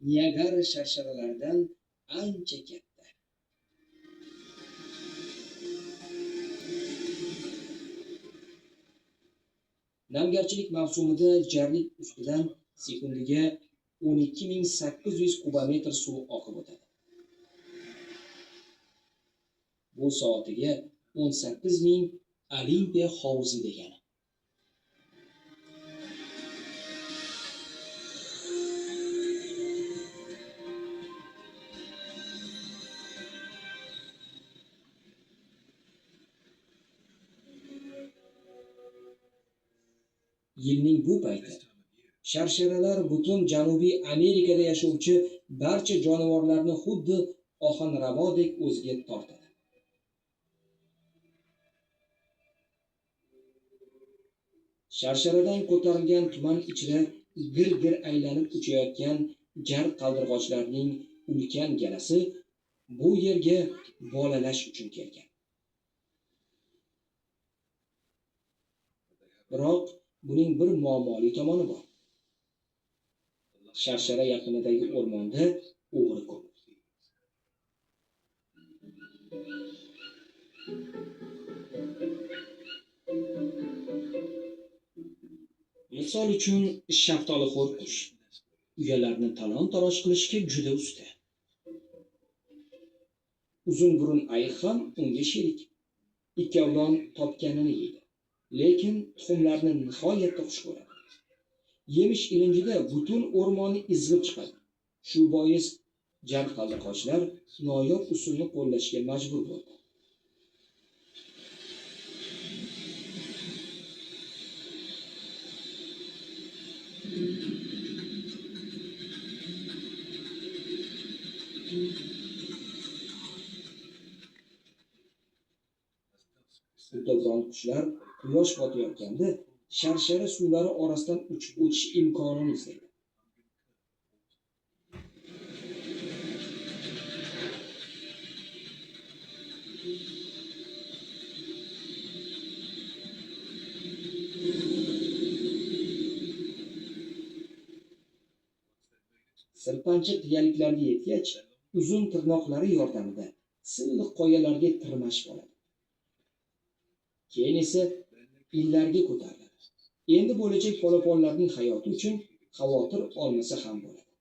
Niagara sharsharalaridan ancha katta. Namgarchilik mavsumida jarlik ustidan sekundiga 12.800 kubometr suv oqib o'tadi. Bu soatiga 18.000 Olimpiya hovuzi degani. Yilning bu payti sharsharalar butun Janubiy Amerikada yashovchi barcha jonivorlarni xuddi ohanrabodek o'ziga tortadi. Sharsharadan ko'tarilgan tuman ichida gir-gir aylanib uchayotgan jar qaldirg'ochlarning ulkan galasi bu yerga bolalash uchun kelgan. Biroq buning bir muammoli tomoni bor. Sharshara yaqinidagi o'rmonda o'g'ri ko'p. Misol uchun shaftolixo'r qush uyalarni talon-taroj qilishga juda usta. Uzun burun ayiq ham unga sherik. Ikkovlon topganini yeydi, lekin tuxumlarni nihoyatda xush ko'radi. Yemish ilinjida butun o'rmonni izg'ib chiqadi. Shu bois jar qaldirg'ochlar noyob usulni qo'llashga majbur bo'ldi. Uddaburon qushlar quyosh botayotganda sharshara suvlari orasidan uchib o'tish imkonini izlaydi. Sirpanchiq qiyaliklarga yetgach, uzun tirnoqlari yordamida silliq qoyalarga tirmashib oladi. Keyin esa illarga ko'tariladi. Endi bo'lajak polaponlarning hayoti uchun xavotir olmasa ham bo'ladi.